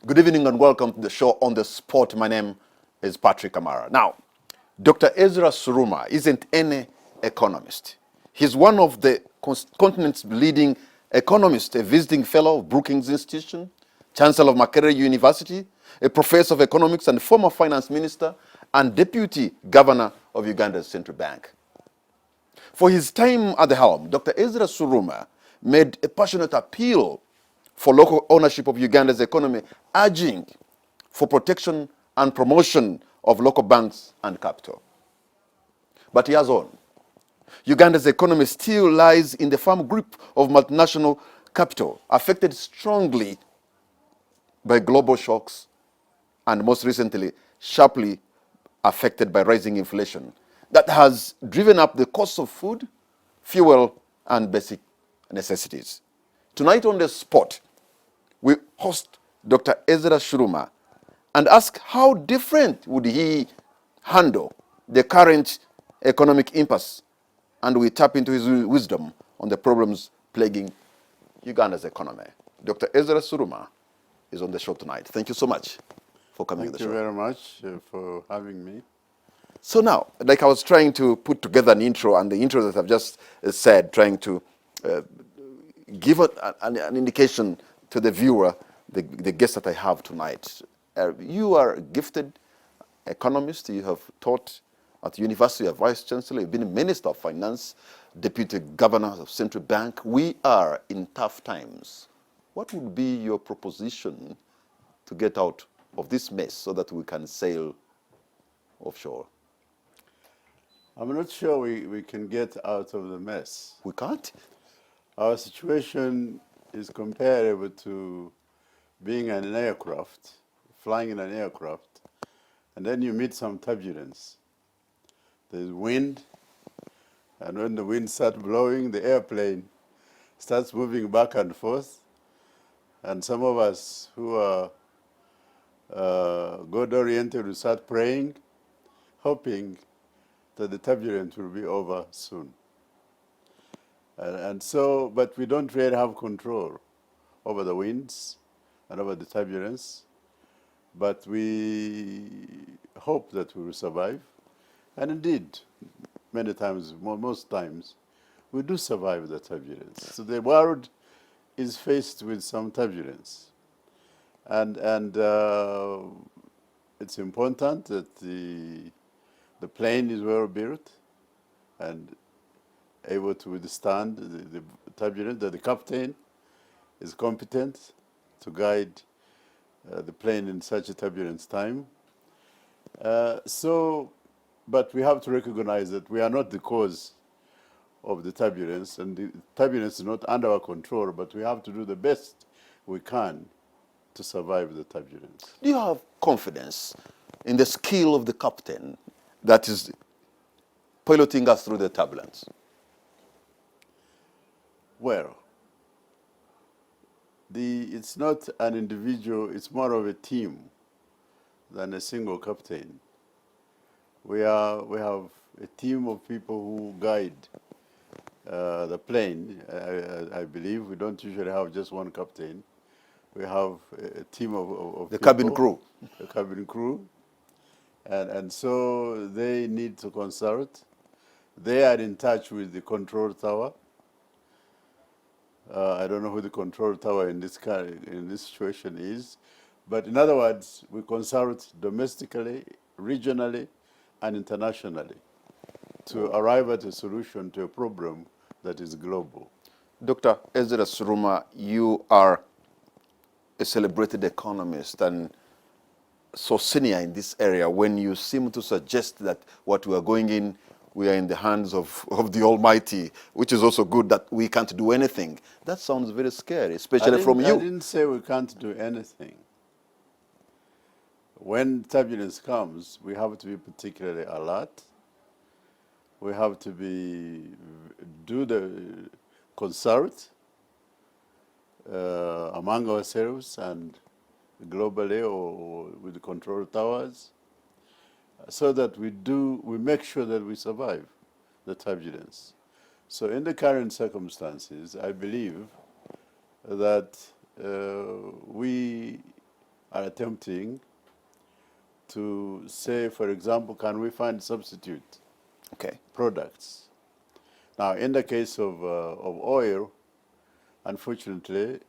Good evening and welcome to the show On the Spot. My name is Patrick Amara. Now, Dr. Ezra Suruma isn't any economist. He's one of the continent's leading economists, a visiting fellow of Brookings Institution, Chancellor of Makerere University, a professor of economics and former finance minister, and deputy governor of Uganda's central bank. For his time at the helm, Dr. Ezra Suruma made a passionate appeal for local ownership of Uganda's economy, urging for protection and promotion of local banks and capital. But he has on. Uganda's economy still lies in the firm grip of multinational capital, affected strongly by global shocks and most recently, sharply affected by rising inflation that has driven up the cost of food, fuel, and basic necessities. Tonight on the spot, we host Dr. Ezra Suruma and ask how different would he handle the current economic impasse, and we tap into his wisdom on the problems plaguing Uganda's economy. Dr. Ezra Suruma is on the show tonight. Thank you so much for coming to the show. Thank you very much for having me. So now, like I was trying to put together an intro, and the intro that I've just said, trying to give an indication to the viewer, the guest that I have tonight. You are a gifted economist. You have taught at the university, you are vice chancellor, you've been a minister of finance, deputy governor of central bank. We are in tough times. What would be your proposition to get out of this mess so that we can sail offshore? I'm not sure we can get out of the mess. We can't? Our situation is comparable to being in an aircraft, flying in an aircraft, and then you meet some turbulence. There's wind, and when the wind starts blowing, the airplane starts moving back and forth, and some of us who are God-oriented will start praying, hoping that the turbulence will be over soon. And so, but we don't really have control over the winds and over the turbulence, but we hope that we will survive. And indeed, many times, most times, we do survive the turbulence. So the world is faced with some turbulence. And it's important that the plane is well built and able to withstand the turbulence, that the captain is competent to guide the plane in such a turbulence time. But we have to recognize that we are not the cause of the turbulence, and the turbulence is not under our control, but we have to do the best we can to survive the turbulence. Do you have confidence in the skill of the captain that is piloting us through the turbulence? Well, it's not an individual, it's more of a team than a single captain. We have a team of people who guide the plane, I believe. We don't usually have just one captain. We have a team of the people, cabin crew. the cabin crew. And so they need to consult. They are in touch with the control tower. I don't know who the control tower in this situation is, but in other words, we consult domestically, regionally, and internationally to arrive at a solution to a problem that is global. Dr. Ezra Suruma, you are a celebrated economist and so senior in this area. When you seem to suggest that what we are going in, we are in the hands of the Almighty, which is also good, that we can't do anything. That sounds very scary, especially from you. I didn't say we can't do anything. When turbulence comes, we have to be particularly alert. We have to consult among ourselves and globally or with the control towers, so that we make sure that we survive the turbulence. So in the current circumstances, I believe that we are attempting to say, for example, can we find substitute Okay. products? Now, in the case of oil, unfortunately,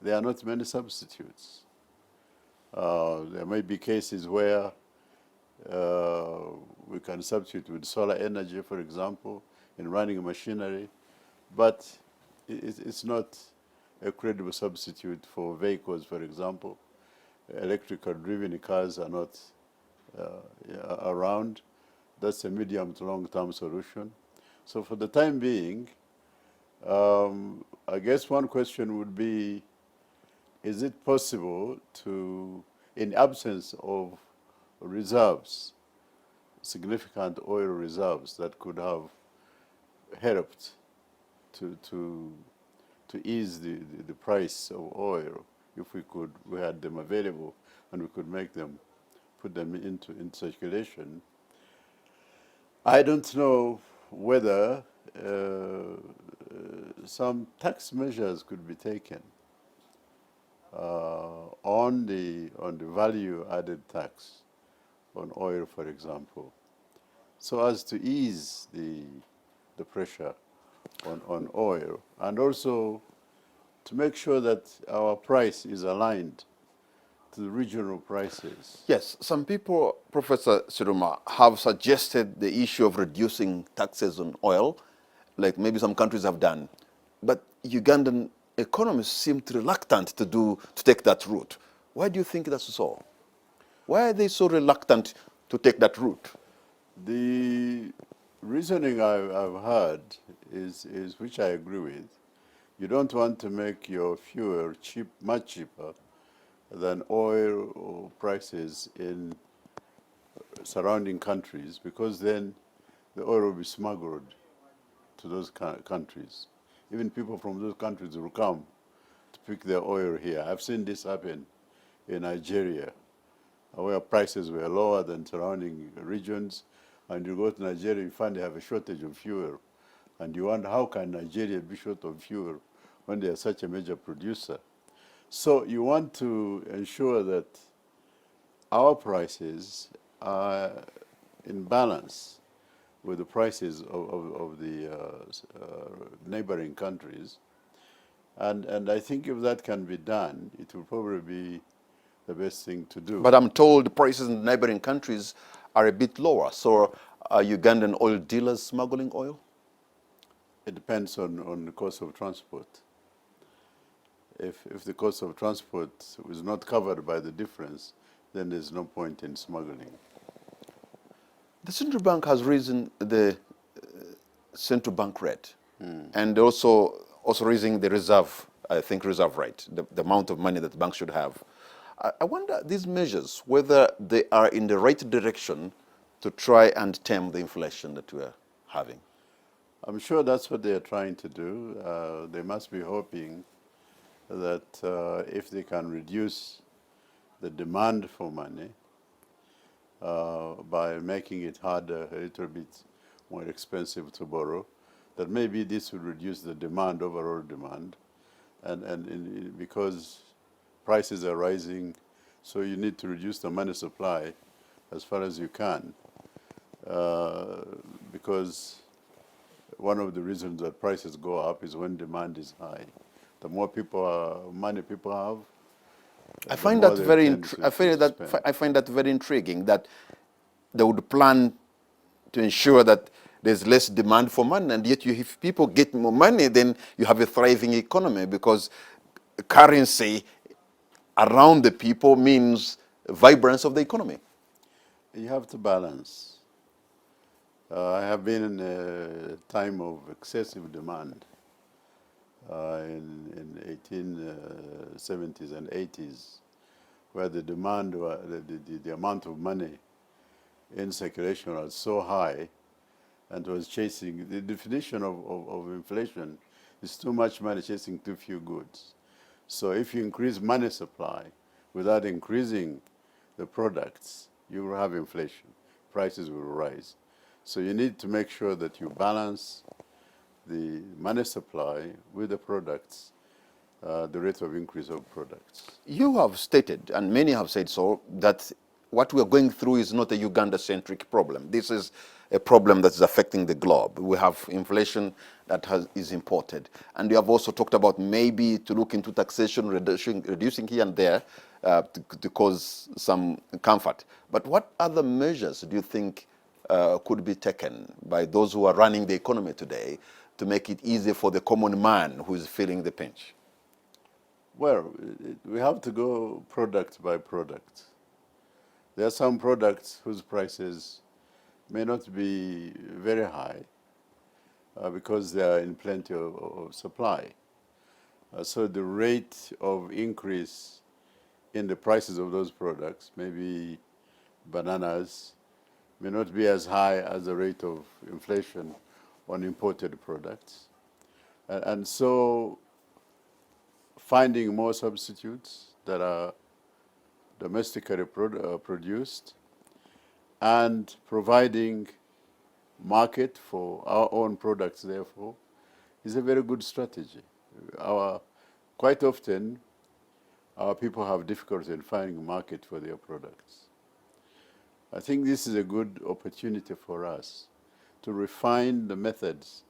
there are not many substitutes. There may be cases where we can substitute with solar energy, for example, in running machinery, but it's not a credible substitute for vehicles, for example. Electrical driven cars are not around. That's a medium to long-term solution. So for the time being, I guess one question would be, is it possible to, in absence of reserves, significant oil reserves that could have helped to ease the price of oil, if we had them available and we could make them, put them into circulation. I don't know whether some tax measures could be taken on the value added tax on oil, for example, so as to ease the pressure on oil, and also to make sure that our price is aligned to the regional prices. Yes, some people, Professor Suruma, have suggested the issue of reducing taxes on oil, like maybe some countries have done. But Ugandan economists seem reluctant to take that route. Why do you think that's so? Why are they so reluctant to take that route? The reasoning I've heard is which I agree with. You don't want to make your fuel cheap, much cheaper than oil or prices in surrounding countries, because then the oil will be smuggled to those countries. Even people from those countries will come to pick their oil here. I've seen this happen in Nigeria, where prices were lower than surrounding regions, and you go to Nigeria, you find they have a shortage of fuel. And you wonder, how can Nigeria be short of fuel when they are such a major producer? So you want to ensure that our prices are in balance with the prices of the neighboring countries. And I think if that can be done, it will probably be the best thing to do. But I'm told the prices in neighboring countries are a bit lower. So are Ugandan oil dealers smuggling oil? It depends on the cost of transport. If the cost of transport is not covered by the difference, then there's no point in smuggling. The central bank has risen the central bank rate, and also raising the reserve, I think, reserve rate, the amount of money that the bank should have. I wonder these measures, whether they are in the right direction to try and tame the inflation that we're having. I'm sure that's what they're trying to do. They must be hoping that if they can reduce the demand for money by making it harder, a little bit more expensive to borrow, that maybe this will reduce the demand, overall demand. And because prices are rising, so you need to reduce the money supply as far as you can, because one of the reasons that prices go up is when demand is high. The more money people have, I find that very intriguing that they would plan to ensure that there's less demand for money, and yet if people get more money, then you have a thriving economy, because currency around the people means vibrance of the economy. You have to balance. I have been in a time of excessive demand in 1870s and 80s, where the demand, the amount of money in circulation was so high, and was chasing, the definition of inflation is too much money chasing too few goods. So if you increase money supply without increasing the products, you will have inflation. Prices will rise. So you need to make sure that you balance the money supply with the products the rate of increase of products. You have stated, and many have said so, that what we are going through is not a Uganda-centric problem. This is a problem that is affecting the globe. We have inflation that is imported. And you have also talked about maybe to look into taxation, reducing here and there to cause some comfort. But what other measures do you think could be taken by those who are running the economy today to make it easier for the common man who is feeling the pinch? Well, we have to go product by product. There are some products whose prices may not be very high because they are in plenty of supply. So the rate of increase in the prices of those products, maybe bananas, may not be as high as the rate of inflation on imported products. And so finding more substitutes that are domestically produced and providing market for our own products, therefore, is a very good strategy. Quite often, our people have difficulty in finding a market for their products. I think this is a good opportunity for us to refine the methods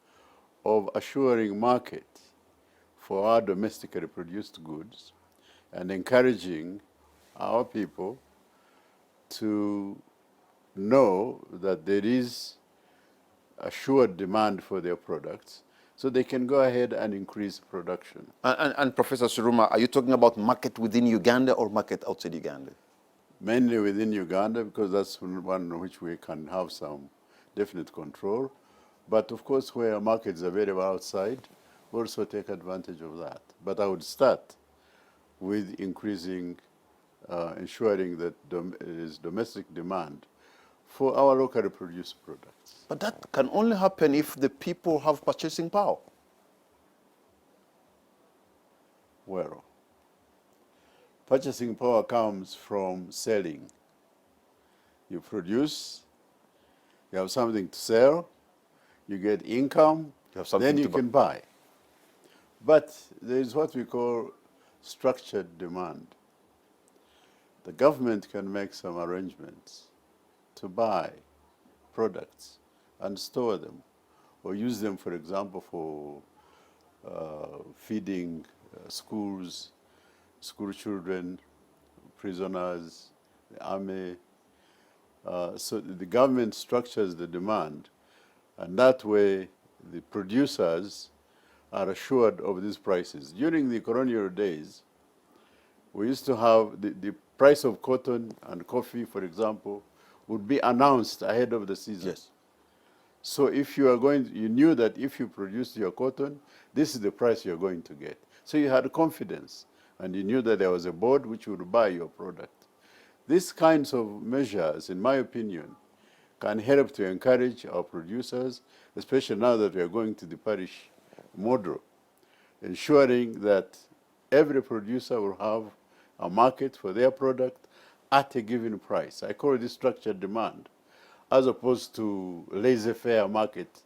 of assuring market for our domestically produced goods and encouraging our people to know that there is assured demand for their products so they can go ahead and increase production. And Professor Suruma, are you talking about market within Uganda or market outside Uganda? Mainly within Uganda, because that's one in which we can have some definite control. But of course, where markets are available outside, we also take advantage of that. But I would start with increasing, ensuring that there is domestic demand for our locally produced products. But that can only happen if the people have purchasing power. Well, purchasing power comes from selling. You produce, you have something to sell, you get income, then you can buy. But there is what we call structured demand. The government can make some arrangements to buy products and store them, or use them, for example, for feeding schools, school children, prisoners, the army. So the government structures the demand, and that way the producers are assured of these prices. During the colonial days, we used to have the price of cotton and coffee, for example, would be announced ahead of the season. Yes. So if you are you knew that if you produced your cotton, this is the price you're going to get. So you had confidence, and you knew that there was a board which would buy your product. These kinds of measures, in my opinion, can help to encourage our producers, especially now that we are going to the parish model, ensuring that every producer will have a market for their product at a given price. I call this structured demand, as opposed to laissez-faire market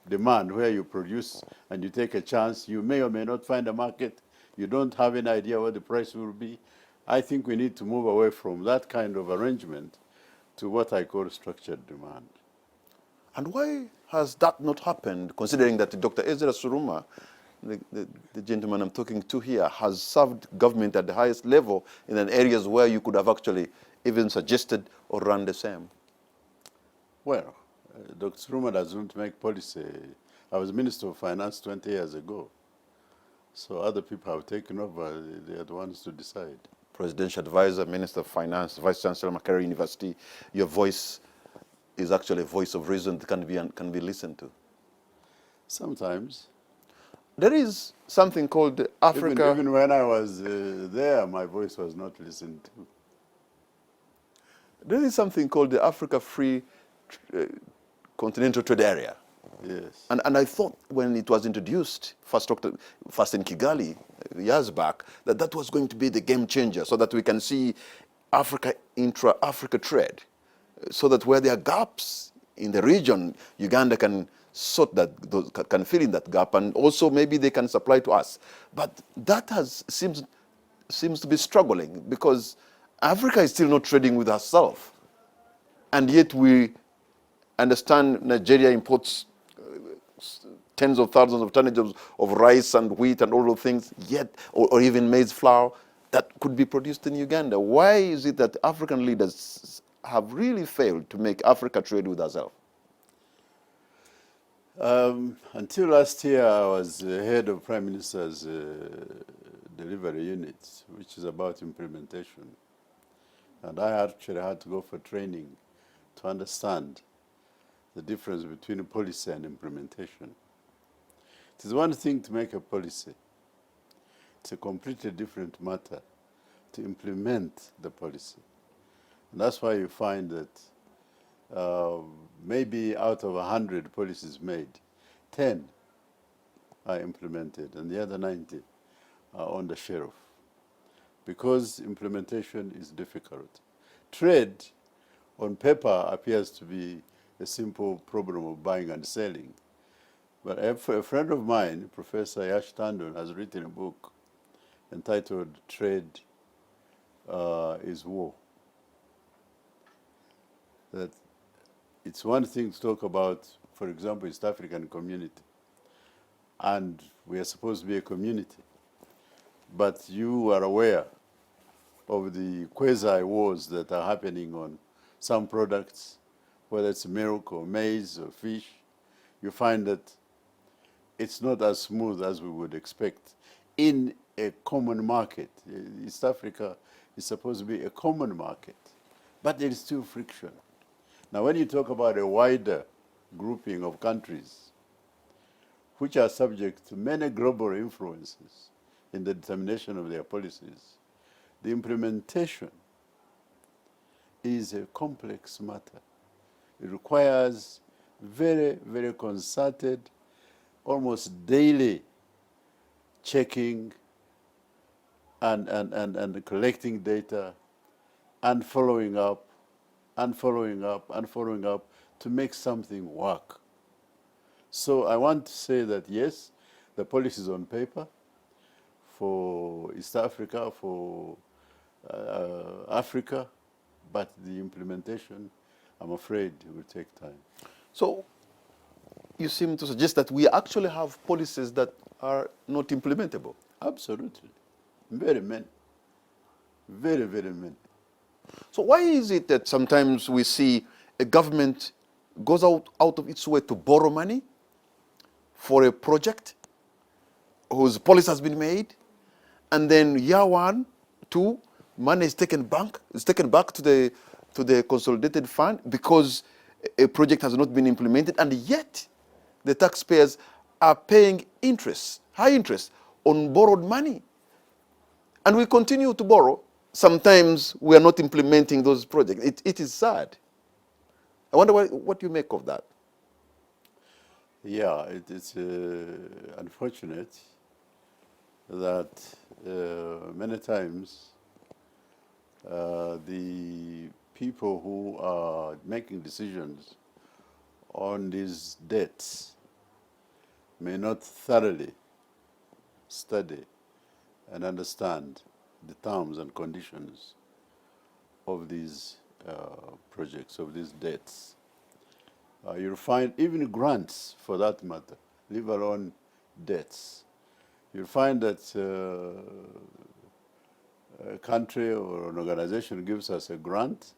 demand, where you produce and you take a chance. You may or may not find a market. You don't have any idea what the price will be. I think we need to move away from that kind of arrangement to what I call structured demand. And why has that not happened, considering that Dr. Ezra Suruma, the gentleman I'm talking to here, has served government at the highest level in areas where you could have actually even suggested or run the same? Well, Dr. Suruma doesn't make policy. I was Minister of Finance 20 years ago. So other people have taken over. They are the ones to decide. Presidential Advisor, Minister of Finance, Vice Chancellor, Makerere University. Your voice is actually a voice of reason that can be listened to. Sometimes. There is something called Africa. Even when I was there, my voice was not listened to. There is something called the Africa Free Continental Trade Area. Yes. And I thought when it was introduced, first in Kigali, years back, that was going to be the game changer, so that we can see Africa intra-Africa trade, so that where there are gaps in the region, Uganda can sort that, those, can fill in that gap, and also maybe they can supply to us. But that seems to be struggling because Africa is still not trading with herself. And yet we understand Nigeria imports tens of thousands of tonnages of rice and wheat and all those things, yet, or even maize flour that could be produced in Uganda. Why is it that African leaders have really failed to make Africa trade with herself? Until last year, I was head of Prime Minister's delivery unit, which is about implementation. And I actually had to go for training to understand the difference between policy and implementation. It is one thing to make a policy. It's a completely different matter to implement the policy. And that's why you find that maybe out of 100 policies made, 10 are implemented and the other 90 are on the shelf because implementation is difficult. Trade on paper appears to be a simple problem of buying and selling. But a friend of mine, Professor Yash Tandon, has written a book entitled Trade is War. That it's one thing to talk about, for example, East African community, and we are supposed to be a community. But you are aware of the quasi-wars that are happening on some products, whether it's milk or maize or fish. You find that it's not as smooth as we would expect in a common market. East Africa is supposed to be a common market, but there is still friction. Now, when you talk about a wider grouping of countries which are subject to many global influences in the determination of their policies, the implementation is a complex matter. It requires very, very concerted, almost daily checking and collecting data and following up and following up and following up to make something work. So I want to say that yes, the policy is on paper for East Africa, for Africa, but the implementation, I'm afraid, will take time. So you seem to suggest that we actually have policies that are not implementable. Absolutely. Very many. Very, very many. So why is it that sometimes we see a government goes out of its way to borrow money for a project whose policy has been made, and then year 1, 2, money is taken back to the consolidated fund because a project has not been implemented, and yet the taxpayers are paying interest, high interest, on borrowed money. And we continue to borrow. Sometimes we are not implementing those projects. It is sad. I wonder what you make of that. Yeah, it's unfortunate that many times the people who are making decisions on these debts may not thoroughly study and understand the terms and conditions of these projects, of these debts. You'll find even grants, for that matter, leave alone debts. You'll find that a country or an organization gives us a grant,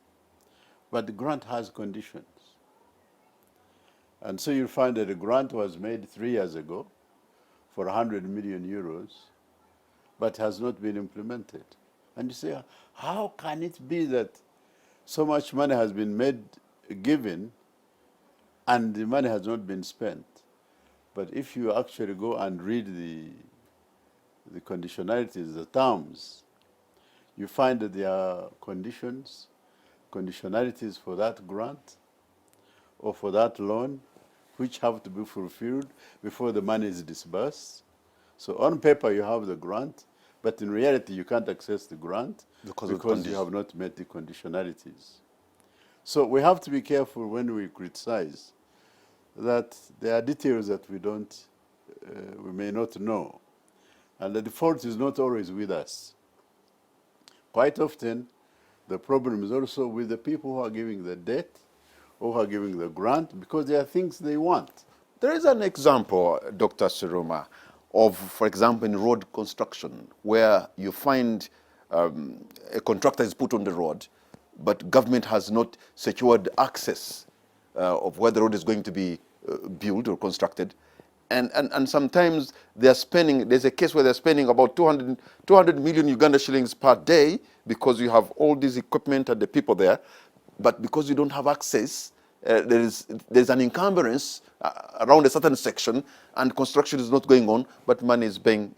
but the grant has conditions. And so you'll find that a grant was made 3 years ago for 100 million euros, but has not been implemented. And you say, how can it be that so much money has been given, and the money has not been spent? But if you actually go and read the conditionalities, the terms, you find that there are conditionalities for that grant or for that loan, which have to be fulfilled before the money is disbursed. So on paper you have the grant, but in reality you can't access the grant because you have not met the conditionalities. So we have to be careful when we criticize that there are details that we may not know. And the default is not always with us. Quite often, the problem is also with the people who are giving the debt or who are giving the grant, because there are things they want. There is an example, Dr. Suruma, of, for example, in road construction, where you find a contractor is put on the road, but government has not secured access of where the road is going to be built or constructed. And sometimes they're spending, there's a case where they're spending about 200 million Uganda shillings per day because you have all this equipment and the people there, but because you don't have access, there's an encumbrance around a certain section, and construction is not going on, but money is being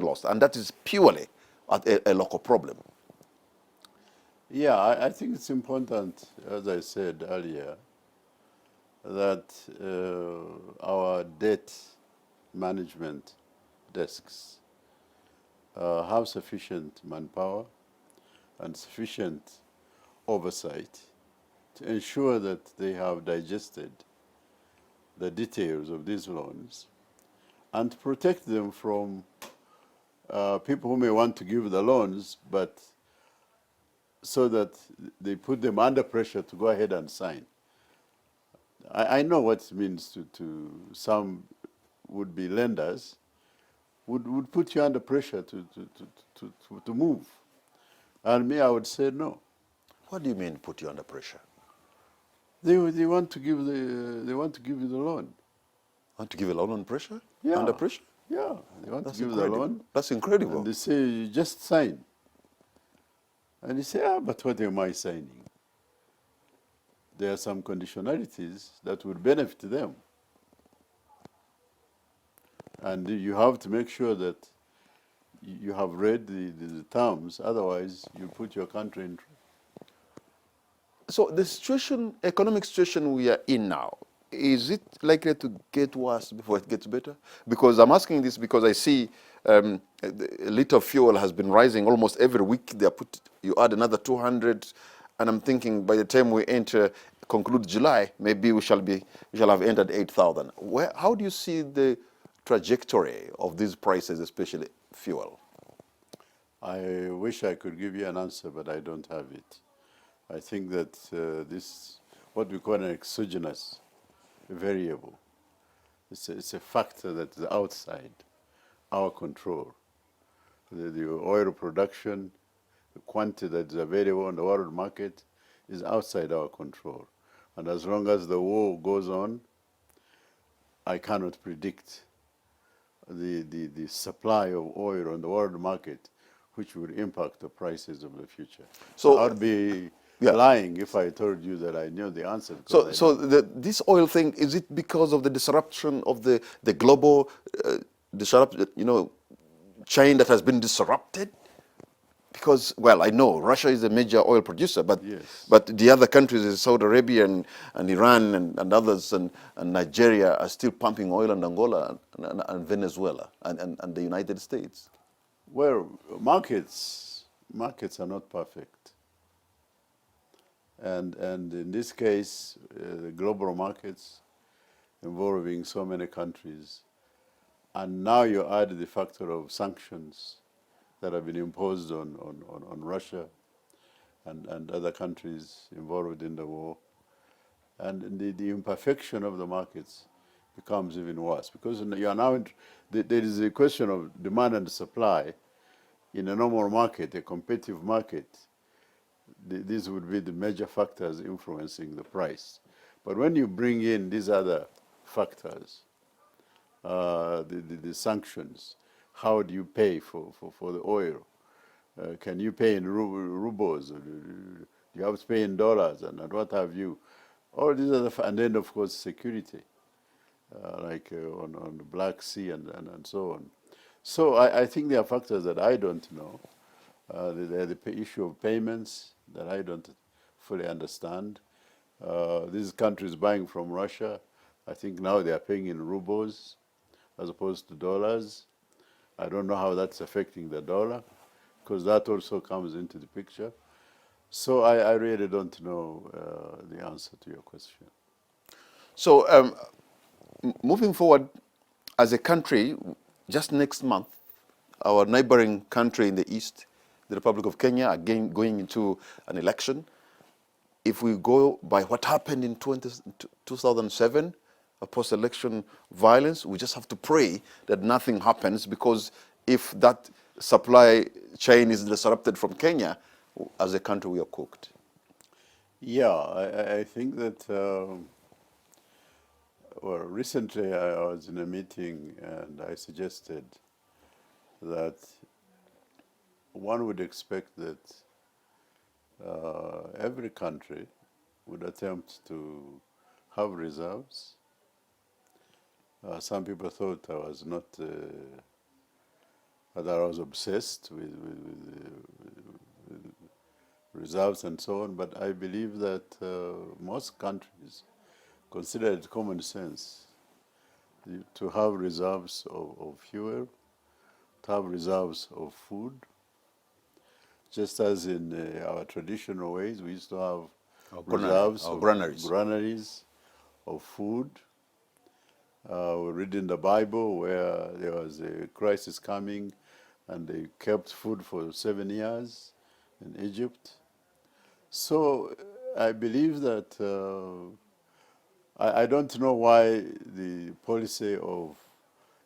lost, and that is purely a local problem. Yeah, I think it's important, as I said earlier, that our debt management desks have sufficient manpower and sufficient oversight to ensure that they have digested the details of these loans and to protect them from people who may want to give the loans, but so that they put them under pressure to go ahead and sign. I know what it means to some would-be lenders would put you under pressure to move. And me, I would say no. What do you mean put you under pressure? They want to give you the loan. Want to give a loan on pressure? Yeah. Under pressure? Yeah, they want That's to give incredible. the loan. That's incredible. And they say, you just sign. And you say, but what am I signing? There are some conditionalities that would benefit them. And you have to make sure that you have read the terms, otherwise you put your country in trouble. So the situation, economic situation we are in now, is it likely to get worse before it gets better? Because I'm asking this because I see a liter of fuel has been rising almost every week. You add another 200, and I'm thinking by the time we conclude July, maybe we shall have entered 8,000. How do you see the trajectory of these prices, especially fuel? I wish I could give you an answer, but I don't have it. I think that this, what we call an exogenous variable, it's a factor that is outside our control. The oil production, the quantity that is available on the world market is outside our control. And as long as the war goes on, I cannot predict the supply of oil on the world market, which will impact the prices of the future. So I would be lying if I told you that I knew the answer. So this oil thing, is it because of the disruption of the global chain that has been disrupted? Because, well, I know Russia is a major oil producer, but yes. But the other countries, Saudi Arabia and Iran and others and Nigeria are still pumping oil, and Angola and Venezuela and the United States. Well, markets are not perfect. And in this case, the global markets involving so many countries, and now you add the factor of sanctions that have been imposed on Russia and other countries involved in the war, and the imperfection of the markets becomes even worse, because you are now there is a question of demand and supply. In a normal market, a competitive market, these would be the major factors influencing the price. But when you bring in these other factors, the sanctions, how do you pay for the oil? Can you pay in rubles? Do you have to pay in dollars and what have you? All these other, and then of course security, like on the Black Sea and so on. So I think there are factors that I don't know. The issue of payments that I don't fully understand. These countries buying from Russia, I think now they are paying in rubles as opposed to dollars. I don't know how that's affecting the dollar, because that also comes into the picture. So I really don't know the answer to your question. So moving forward, as a country, just next month, our neighboring country in the east, the Republic of Kenya, again going into an election. If we go by what happened in 2007, a post-election violence, we just have to pray that nothing happens, because if that supply chain is disrupted from Kenya, as a country we are cooked. Yeah, I think that, well, recently I was in a meeting and I suggested that one would expect that every country would attempt to have reserves. Some people thought I was not, that I was obsessed with reserves and so on, but I believe that most countries consider it common sense to have reserves of fuel, to have reserves of food, just as in our traditional ways, we used to have reserves of granaries of food. We read in the Bible where there was a crisis coming and they kept food for 7 years in Egypt. So I believe that I don't know why the policy of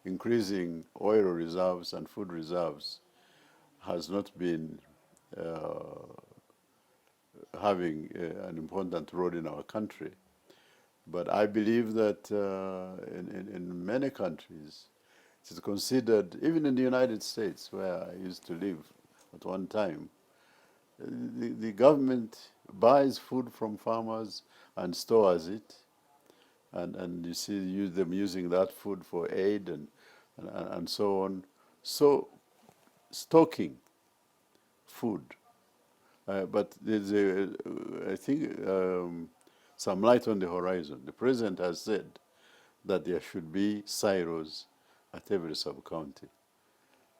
increasing oil reserves and food reserves has not been having an important role in our country. But I believe that in many countries, it is considered, even in the United States, where I used to live at one time, the government buys food from farmers and stores it, and you see them using that food for aid and so on. So stocking food. But there's I think some light on the horizon. The president has said that there should be silos at every sub-county.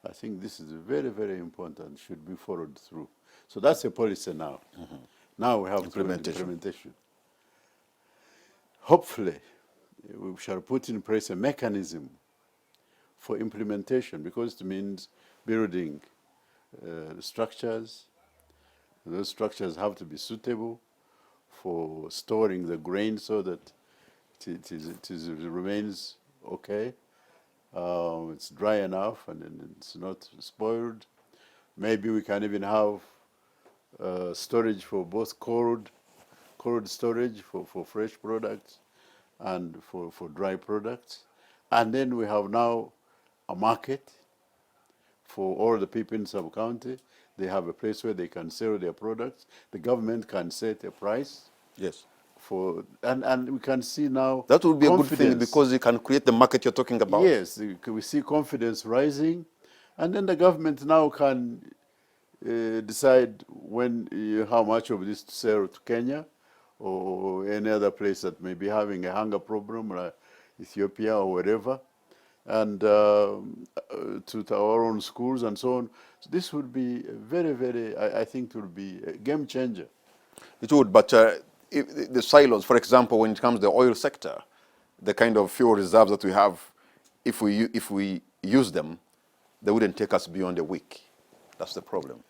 I think this is very, very important, should be followed through. So that's a policy now. Mm-hmm. Now we have implementation. Hopefully, we shall put in place a mechanism for implementation, because it means building structures. Those structures have to be suitable for storing the grain so that it remains okay. It's dry enough and it's not spoiled. Maybe we can even have storage for both cold storage for fresh products and for dry products. And then we have now a market for all the people in sub-county. They have a place where they can sell their products. The government can set a price. Yes. And we can see now that would be a good thing, because you can create the market you're talking about. Yes, we see confidence rising, and then the government now can decide how much of this to sell to Kenya or any other place that may be having a hunger problem, like Ethiopia or wherever, and to our own schools and so on. So this would be very, very, I think it would be a game changer. It would, but if the silos, for example, when it comes to the oil sector, the kind of fuel reserves that we have, if we use them, they wouldn't take us beyond a week. That's the problem.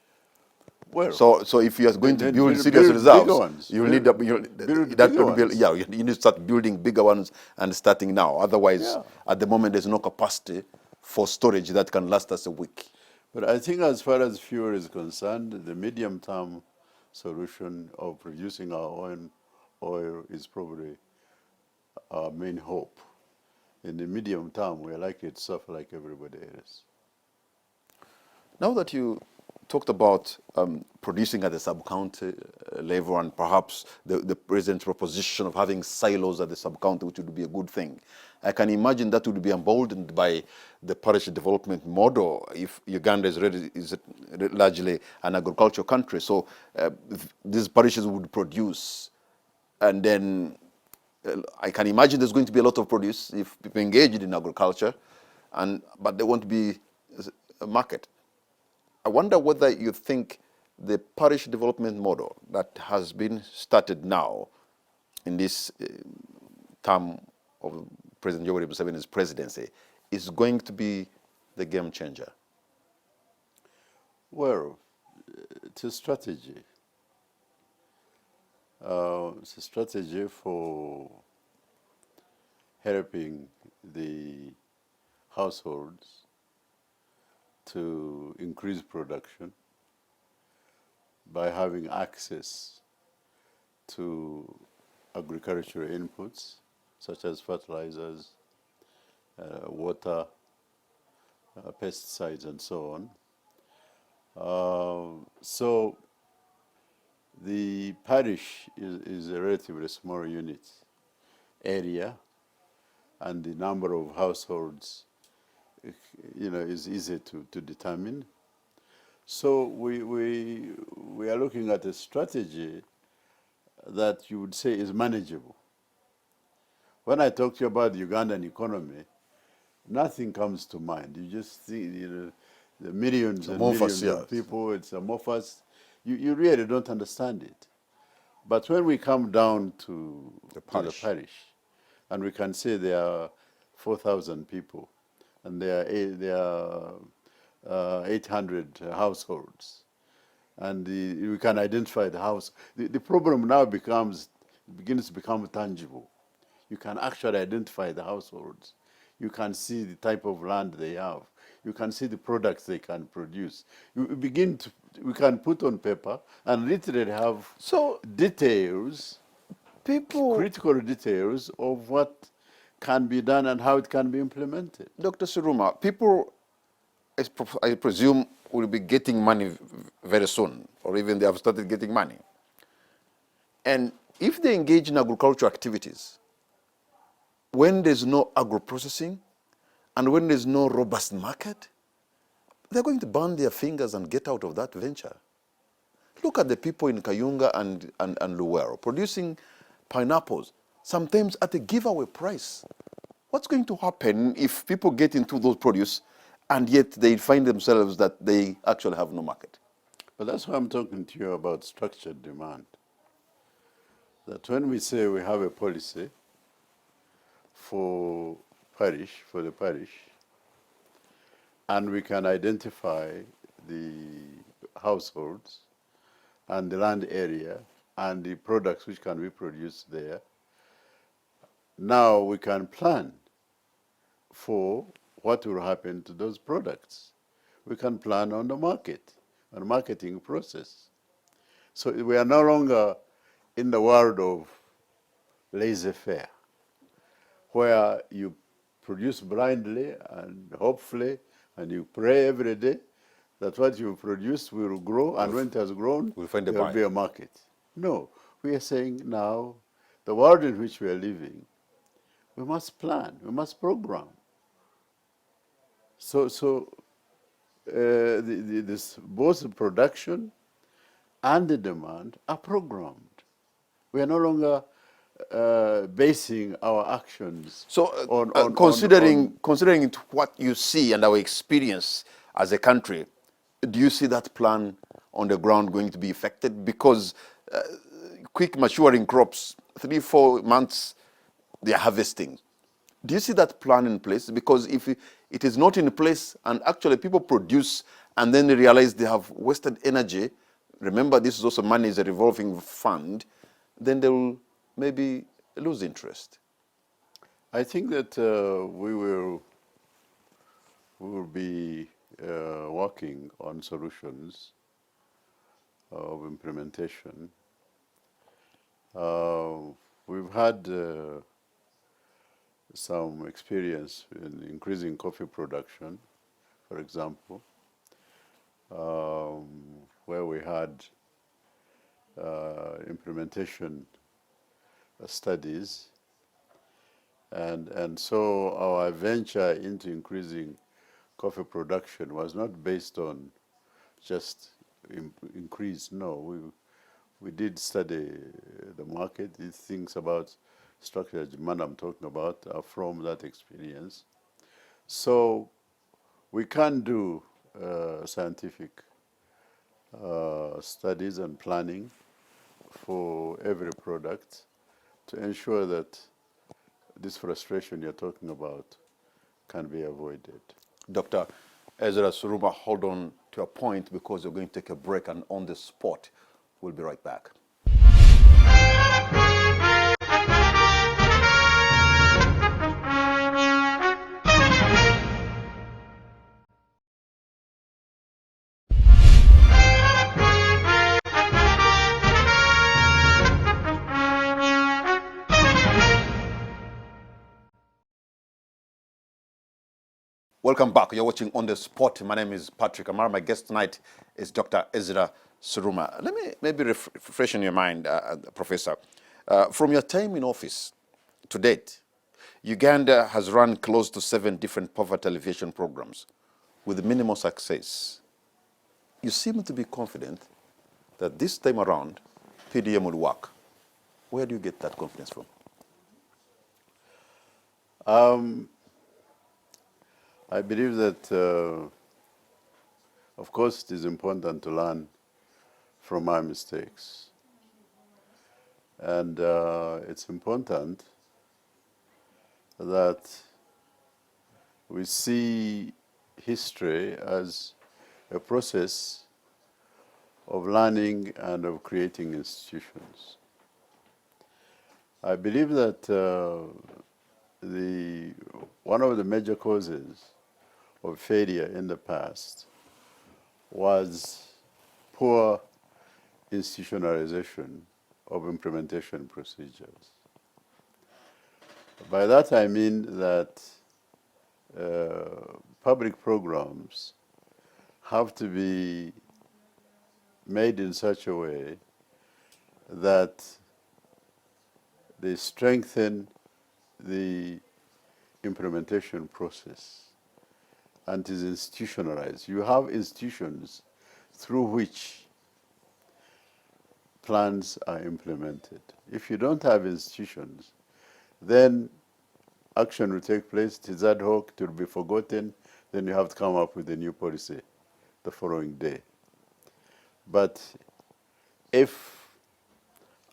Well, so if you are going to build serious reserves, you need you need to start building bigger ones and starting now. Otherwise, at the moment, there's no capacity for storage that can last us a week. But I think as far as fuel is concerned, the medium-term solution of producing our own oil is probably our main hope. In the medium term, we're likely to suffer like everybody else. Now that you talked about producing at the sub-county level, and perhaps the president's proposition of having silos at the sub-county, which would be a good thing, I can imagine that would be emboldened by the parish development model if Uganda is largely an agricultural country. So these parishes would produce, and then I can imagine there's going to be a lot of produce if people engaged in agriculture, but there won't be a market. I wonder whether you think the parish development model that has been started now in this term of President Yoweri Museveni's presidency is going to be the game changer? Well, it's a strategy. It's a strategy for helping the households to increase production by having access to agricultural inputs such as fertilizers, water, pesticides, and so on. So the parish is a relatively small unit area, and the number of households, is easy to determine. So we are looking at a strategy that you would say is manageable. When I talk to you about the Ugandan economy, nothing comes to mind. You just see the millions and millions of people, it's amorphous. You really don't understand it. But when we come down to the parish, and we can say there are 4,000 people, and there are 800 households, and we can identify the house. The problem now begins to become tangible. You can actually identify the households. You can see the type of land they have. You can see the products they can produce. We can put on paper and literally have details, critical details of what can be done and how it can be implemented. Dr. Suruma, people, I presume, will be getting money very soon, or even they have started getting money. And if they engage in agricultural activities, when there's no agro-processing and when there's no robust market, they're going to burn their fingers and get out of that venture. Look at the people in Kayunga and Luwero producing pineapples, sometimes at a giveaway price. What's going to happen if people get into those produce and yet they find themselves that they actually have no market? But that's why I'm talking to you about structured demand. That when we say we have a policy for the parish, and we can identify the households and the land area and the products which can be produced there, now we can plan for what will happen to those products. We can plan on the market, on the marketing process. So we are no longer in the world of laissez-faire, where you produce blindly and hopefully, and you pray every day that what you produce will grow, and when it has grown, there will be a market. No, we are saying now, the world in which we are living, we must plan, we must program. So both the production and the demand are programmed. We are no longer basing our actions on considering what you see and our experience as a country, do you see that plan on the ground going to be affected? Because quick maturing crops, 3-4 months, they are harvesting. Do you see that plan in place? Because if it is not in place and actually people produce and then they realize they have wasted energy, remember this is also money is a revolving fund, then they will maybe lose interest. I think that we will be working on solutions of implementation. We've had some experience in increasing coffee production, for example, where we had implementation studies, and so our venture into increasing coffee production was not based on just increase. No, we did study the market. These things about structured demand I'm talking about are from that experience. So we can do scientific studies and planning for every product to ensure that this frustration you're talking about can be avoided. Dr. Ezra Suruma, hold on to a point because we're going to take a break, and on the spot, we'll be right back. Welcome back. You're watching On the Spot. My name is Patrick Amar. My guest tonight is Dr. Ezra Suruma. Let me maybe refresh in your mind, Professor. From your time in office to date, Uganda has run close to 7 different poverty alleviation programs with minimal success. You seem to be confident that this time around, PDM will work. Where do you get that confidence from? I believe that, of course, it is important to learn from our mistakes. And it's important that we see history as a process of learning and of creating institutions. I believe that one of the major causes of failure in the past was poor institutionalization of implementation procedures. By that I mean that public programs have to be made in such a way that they strengthen the implementation process and is institutionalized. You have institutions through which plans are implemented. If you don't have institutions, then action will take place, it is ad hoc, it will be forgotten, then you have to come up with a new policy the following day. But if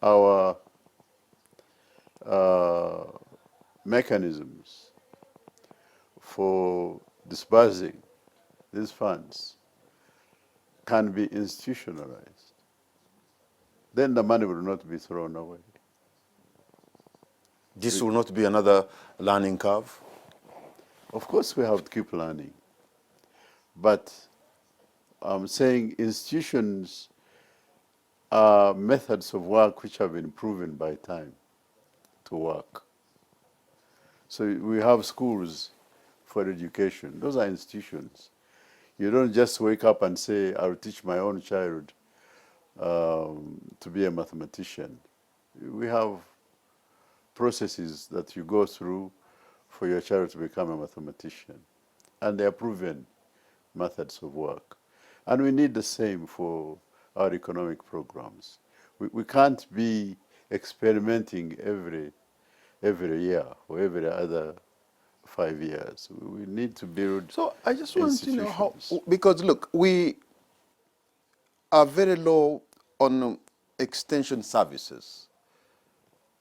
our mechanisms for disbursing these funds can be institutionalized, then the money will not be thrown away. This will not be another learning curve? Of course we have to keep learning. But I'm saying institutions are methods of work which have been proven by time to work. So we have schools for education. Those are institutions. You don't just wake up and say, I'll teach my own child to be a mathematician. We have processes that you go through for your child to become a mathematician. And they are proven methods of work. And we need the same for our economic programs. We can't be experimenting every year or every other 5 years. We need to build. So I just want to know how, because look, we are very low on extension services.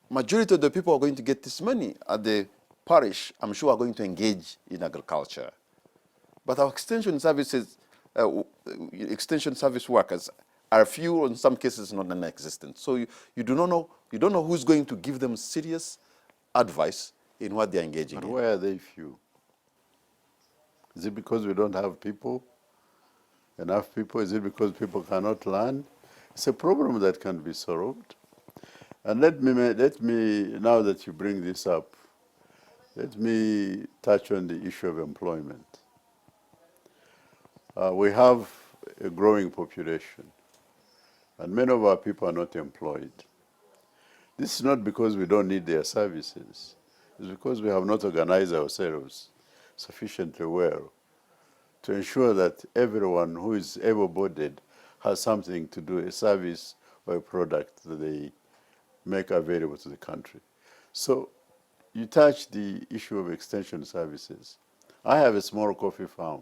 Majority of the people who are going to get this money at the parish, I'm sure, are going to engage in agriculture. But our extension services, extension service workers are few, in some cases not non-existent. So you don't know who's going to give them serious advice in what they're engaging in. And why are they few? Is it because we don't have people, enough people? Is it because people cannot learn? It's a problem that can be solved. And let me, now that you bring this up, let me touch on the issue of employment. We have a growing population, and many of our people are not employed. This is not because we don't need their services. It's because we have not organized ourselves sufficiently well to ensure that everyone who is able-bodied has something to do, a service or a product that they make available to the country. So you touch the issue of extension services. I have a small coffee farm,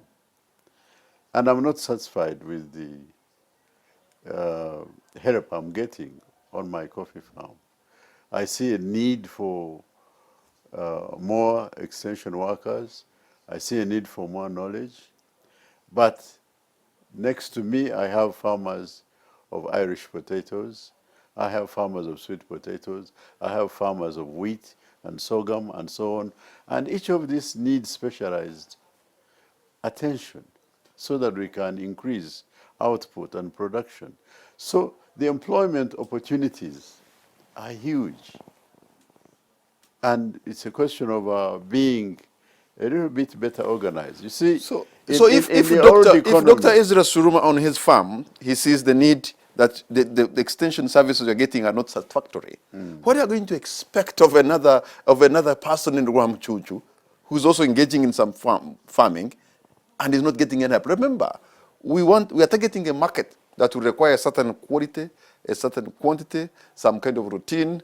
and I'm not satisfied with the help I'm getting on my coffee farm. I see a need for more extension workers. I see a need for more knowledge. But next to me, I have farmers of Irish potatoes. I have farmers of sweet potatoes. I have farmers of wheat and sorghum and so on. And each of these needs specialized attention so that we can increase output and production. So the employment opportunities are huge. And it's a question of being a little bit better organized. You see, So, in the old if economy, Dr. Ezra Suruma on his farm, he sees the need that the extension services you're getting are not satisfactory, what are you going to expect of another person in Rwamchuchu who's also engaging in some farming and is not getting any help? Remember, we are targeting a market that will require a certain quality, a certain quantity, some kind of routine,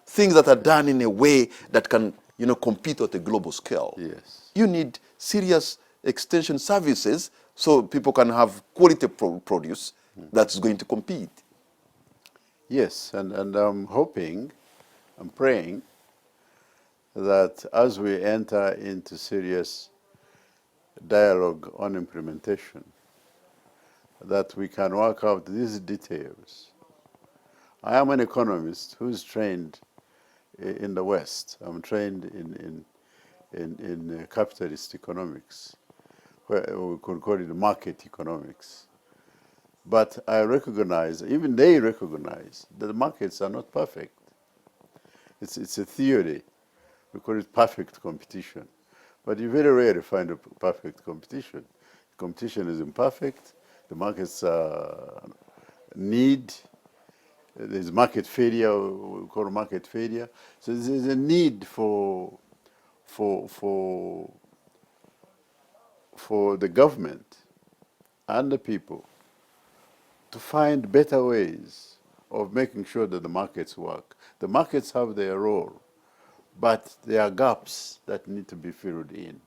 things that are done in a way that can compete at a global scale. yes. You need serious extension services so people can have quality produce that's going to compete. Yes, and I'm hoping, I'm praying that as we enter into serious dialogue on implementation, that we can work out these details. I am an economist who's trained in the West. I'm trained in capitalist economics, where we could call it market economics. But I recognize, even they recognize, that the markets are not perfect. It's a theory. We call it perfect competition. But you very rarely find a perfect competition. Competition is imperfect. The markets need, there's market failure, we call market failure. So there's a need for the government and the people to find better ways of making sure that the markets work. The markets have their role, but there are gaps that need to be filled in.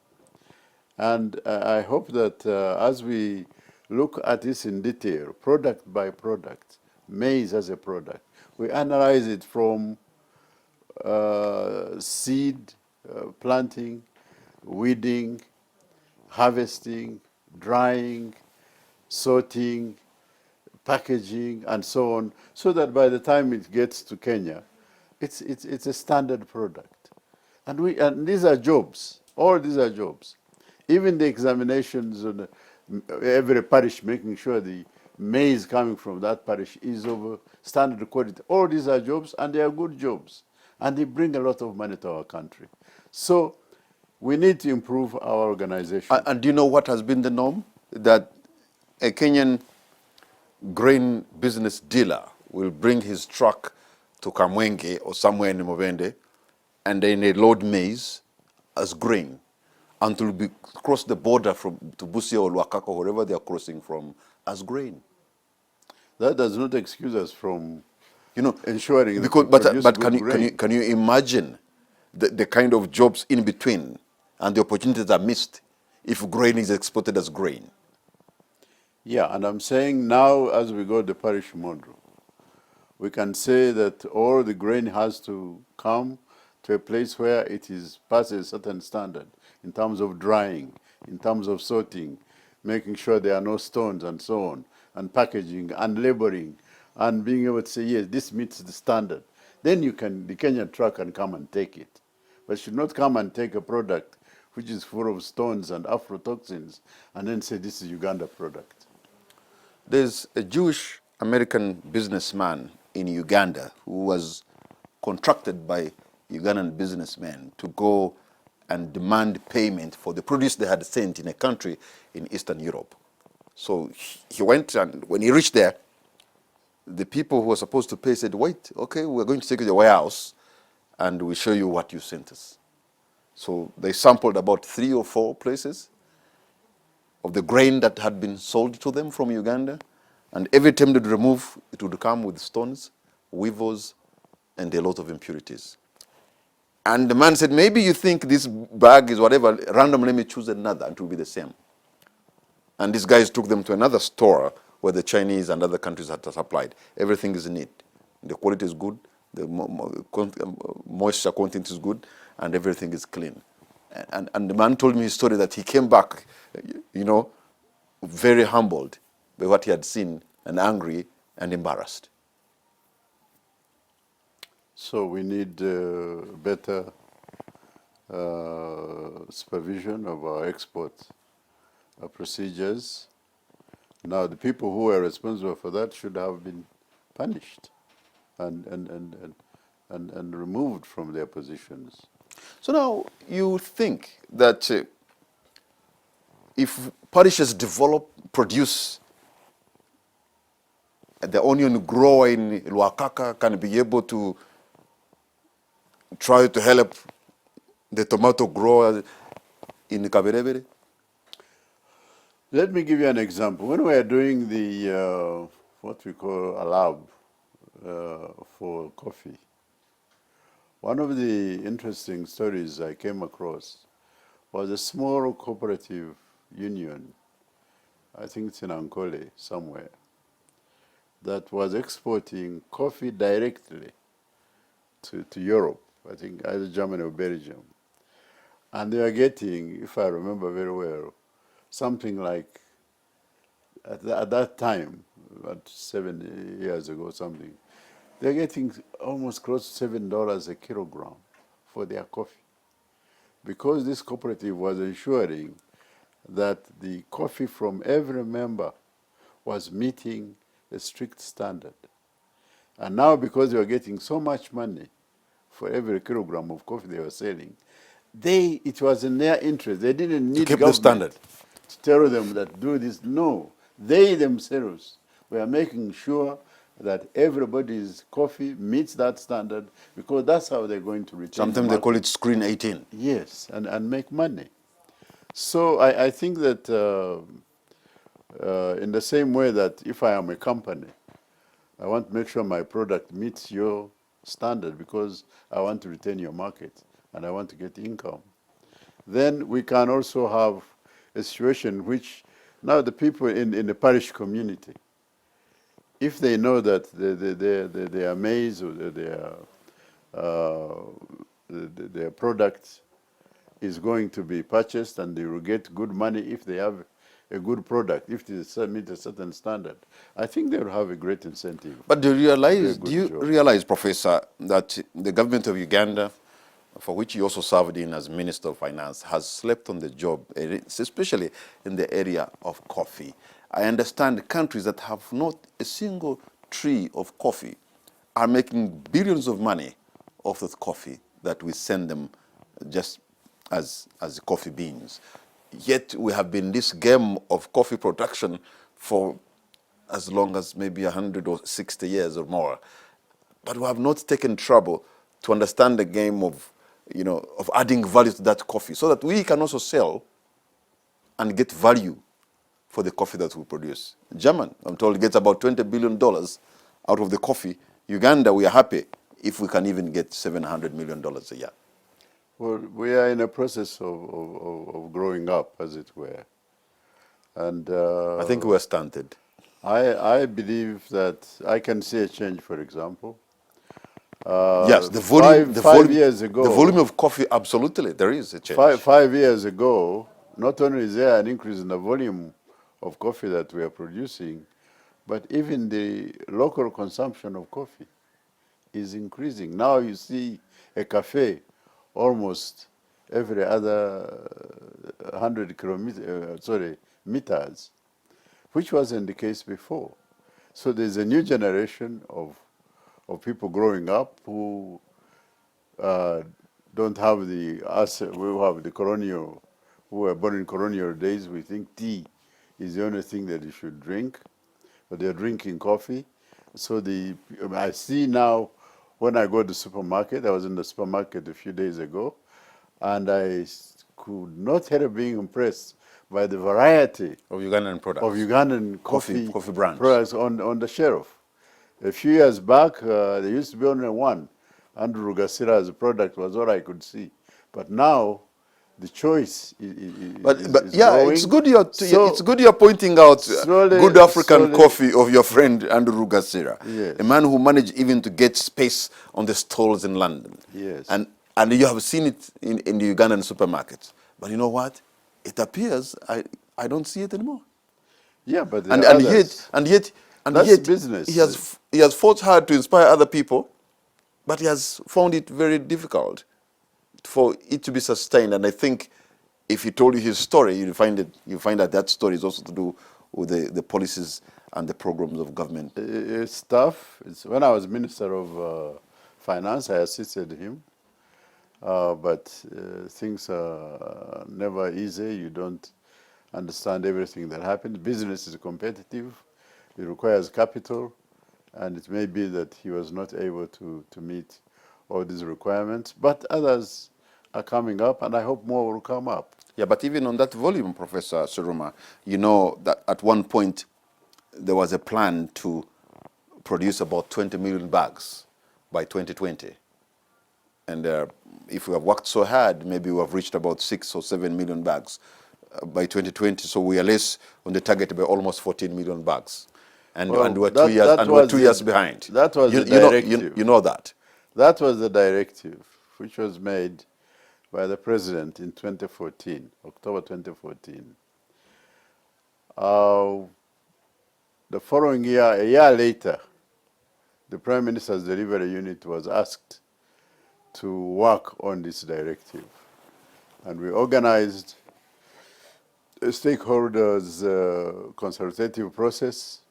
And I hope that as we look at this in detail, product by product, maize as a product, we analyze it from seed, planting, weeding, harvesting, drying, sorting, packaging, and so on, so that by the time it gets to Kenya, it's a standard product. And these are jobs. All these are jobs. Even the examinations on every parish, making sure the maize coming from that parish is of standard quality. All these are jobs, and they are good jobs. And they bring a lot of money to our country. So we need to improve our organization. And do you know what has been the norm? That a Kenyan grain business dealer will bring his truck to Kamwenge or somewhere in Mubende, and then they load maize as grain until we cross the border to Busia or Luakako, wherever they are crossing from, as grain. That does not excuse us from ensuring because, that we produce but good grain. can you imagine the kind of jobs in between and the opportunities are missed if grain is exported as grain? Yeah, and I'm saying now as we go the parish model, we can say that all the grain has to come to a place where it is past a certain standard in terms of drying, in terms of sorting, making sure there are no stones and so on, and packaging and labeling, and being able to say, yes, this meets the standard. Then the Kenyan truck can come and take it. But should not come and take a product which is full of stones and aflatoxins and then say this is Uganda product. There's a Jewish American businessman in Uganda who was contracted by Ugandan businessmen to go and demand payment for the produce they had sent in a country in Eastern Europe. So he went, and when he reached there, the people who were supposed to pay said, wait, okay, we're going to take you to the warehouse and we'll show you what you sent us. So they sampled about 3 or 4 places of the grain that had been sold to them from Uganda, and every time they'd remove, it would come with stones, weevils, and a lot of impurities. And the man said, maybe you think this bag is whatever, random, let me choose another, and it will be the same. And these guys took them to another store where the Chinese and other countries had supplied. Everything is neat. The quality is good, the moisture content is good, and everything is clean. And the man told me his story that he came back, you know, very humbled by what he had seen and angry and embarrassed. So we need better supervision of our export procedures. Now, the people who were responsible for that should have been punished and removed from their positions. So now you think that if parishes produce, the onion grower in Luakaka can be able to try to help the tomato grower in Kaberebere? Let me give you an example. When we are doing the, what we call a lab for coffee, one of the interesting stories I came across was a small cooperative union, I think it's in Ankole somewhere, that was exporting coffee directly to Europe, I think either Germany or Belgium. And they are getting, if I remember very well, something like, at that time, about 7 years ago, something, they're getting almost close to $7 a kilogram for their coffee. Because this cooperative was ensuring that the coffee from every member was meeting a strict standard. And now, because they were getting so much money for every kilogram of coffee they were selling, it was in their interest. They didn't need To keep the government standard. to tell them that do this. No, they themselves were making sure that everybody's coffee meets that standard, because that's how they're going to retain Sometimes the they call market. it Screen 18. Yes, and make money. So I think that in the same way that if I am a company, I want to make sure my product meets your standard because I want to retain your market and I want to get income. Then we can also have a situation in which now the people in the parish community, if they know that their maize or their product is going to be purchased and they will get good money if they have a good product, if they meet a certain standard, I think they will have a great incentive. But do you job. realize, Professor, that the government of Uganda, for which you also served in as Minister of Finance, has slept on the job, especially in the area of coffee? I understand countries that have not a single tree of coffee are making billions of money off the coffee that we send them just as coffee beans. Yet we have been in this game of coffee production for as long as maybe 100 or 60 years or more. But we have not taken trouble to understand the game of, of adding value to that coffee so that we can also sell and get value for the coffee that we produce. German, I'm told, gets about $20 billion out of the coffee. Uganda, we are happy if we can even get $700 million a year. Well, we are in a process of growing up, as it were. And I think we're stunted. I believe that I can see a change, for example. Yes, the volume, five years ago, the volume of coffee, absolutely, there is a change. 5 years ago, not only is there an increase in the volume of coffee that we are producing, but even the local consumption of coffee is increasing. Now you see a cafe almost every other 100 meters, which wasn't the case before. So there's a new generation of people growing up who don't have we have the colonial, who were born in colonial days. We think tea is the only thing that you should drink, but they're drinking coffee. So I see now when I go to the supermarket, I was in the supermarket a few days ago, and I could not help being impressed by the variety of Ugandan products, of Ugandan coffee brands products on the shelf. A few years back, there used to be only one. Andrew Rugasira's product was all I could see. But now, the choice is yeah, growing. it's good you're pointing out good African coffee of your friend Andrew Rugasira, yes. a man who managed even to get space on the stalls in London. Yes. And And you have seen it in the Ugandan supermarkets. But you know what? It appears I don't see it anymore. Yeah, but there And are and yet others. and yet and That's yet business. he has fought hard to inspire other people, but he has found it very difficult for it to be sustained. And I think if he told you his story, you find that that story is also to do with the policies and the programs of government. It's tough. When I was Minister of Finance, I assisted him. But things are never easy. You don't understand everything that happens. Business is competitive. It requires capital. And it may be that he was not able to meet all these requirements. But others are coming up, and I hope more will come up. Yeah, but even on that volume, Professor Suruma, you know that at one point there was a plan to produce about 20 million bags by 2020. And if we have worked so hard, maybe we have reached about 6 or 7 million bags by 2020. So we are less on the target by almost 14 million bags. And Well, we're 2 years we're 2 years behind. That was the You know directive. you know that. That was the directive, which was made by the president in 2014, October 2014. The following year, a year later, the Prime Minister's Delivery Unit was asked to work on this directive. And we organized a stakeholders consultative process,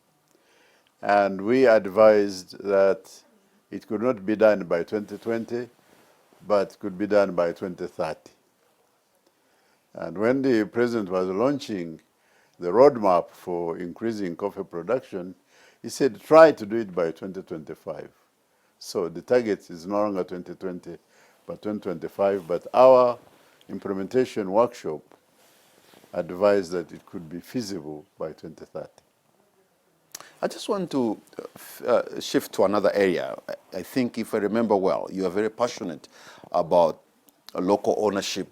and we advised that it could not be done by 2020, but could be done by 2030. And when the president was launching the roadmap for increasing coffee production, he said, try to do it by 2025. So the target is no longer 2020, but 2025. But our implementation workshop advised that it could be feasible by 2030. I just want to shift to another area. I think, if I remember well, you are very passionate about local ownership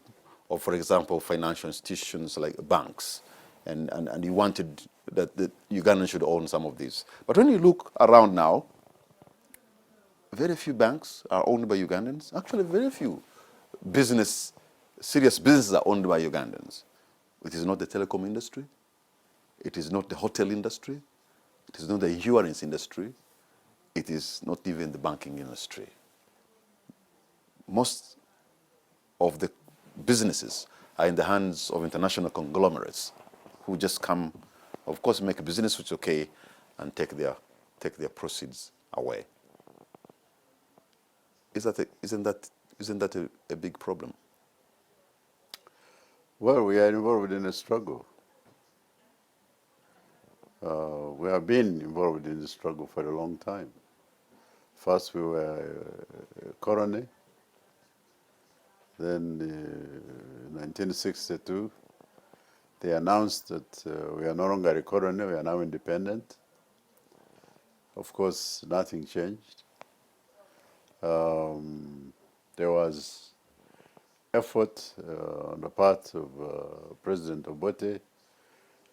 of, for example, financial institutions like banks. And you wanted that Ugandans should own some of these. But when you look around now, very few banks are owned by Ugandans. Actually, very few serious businesses are owned by Ugandans. It is not the telecom industry. It is not the hotel industry. It is not the insurance industry. It is not even the banking industry. Most of the businesses are in the hands of international conglomerates who just come, of course, make a business which is okay and take their proceeds away. Isn't that a big problem? Well, we are involved in a struggle. We have been involved in the struggle for a long time. First, we were a colony. Then, in 1962, they announced that we are no longer a colony, we are now independent. Of course, nothing changed. There was effort on the part of President Obote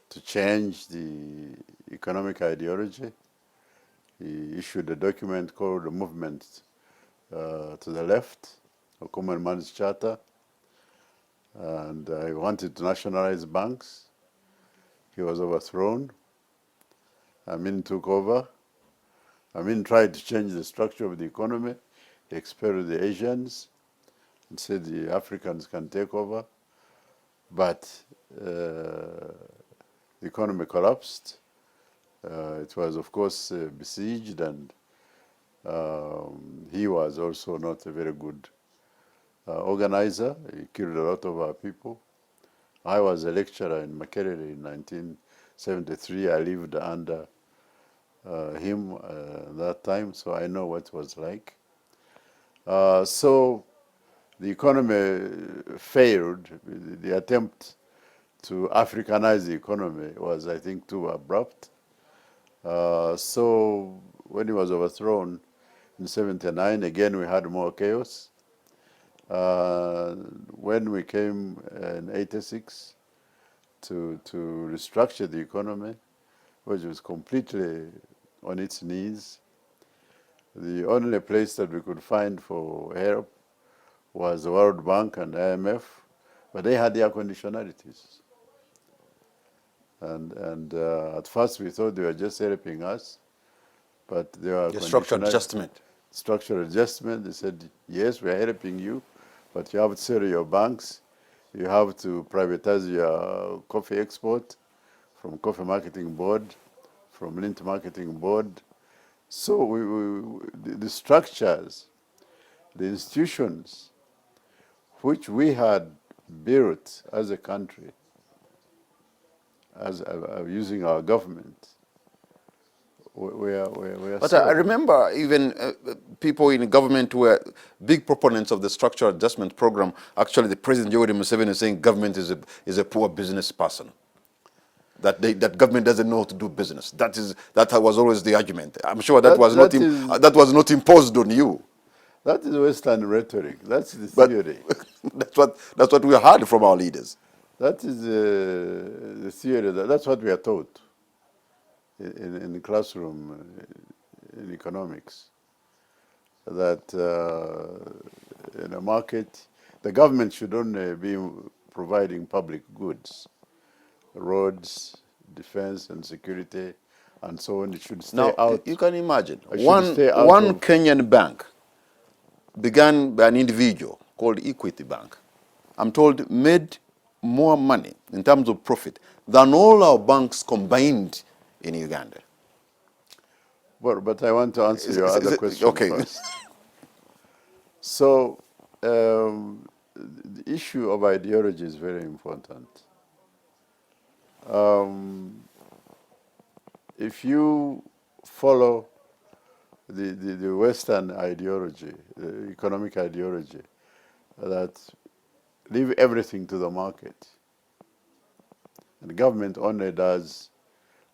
to change the economic ideology. He issued a document called the Movement to the Left, a Common Man's Charter, and he wanted to nationalize banks. He was overthrown. Amin took over. Amin tried to change the structure of the economy. He expelled the Asians and said the Africans can take over. But the economy collapsed. It was, of course, besieged, and he was also not a very good organizer. He killed a lot of our people. I was a lecturer in Makerere in 1973. I lived under him that time, so I know what it was like. So the economy failed. The attempt to Africanize the economy was, I think, too abrupt. So when he was overthrown in 79, again we had more chaos. When we came in 86 to restructure the economy, which was completely on its knees, the only place that we could find for help was the World Bank and IMF, but they had their conditionalities. And at first we thought they were just helping us, but they were The structural adjustment. Structural adjustment. They said, yes, we are helping you, but you have to sell your banks, you have to privatize your coffee export from Coffee Marketing Board, from Lint Marketing Board. So the structures, the institutions which we had built as a country, as using our government, we are But I remember even people in government were big proponents of the structural adjustment program. Actually, the President Yoweri Museveni is saying government is a poor business person. That government doesn't know how to do business. That was always the argument. I'm sure that was not imposed on you. That is Western rhetoric. That's the theory. that's what we heard from our leaders. That is the theory. That's what we are taught in the classroom in economics. That in a market, the government should only be providing public goods, roads, defense and security, and so on. It should stay out. You can imagine One Kenyan bank began by an individual called Equity Bank. I'm told made more money in terms of profit than all our banks combined in Uganda. But I want to answer your other question first. So the issue of ideology is very important. If you follow the Western ideology, the economic ideology, that leave everything to the market, and the government only does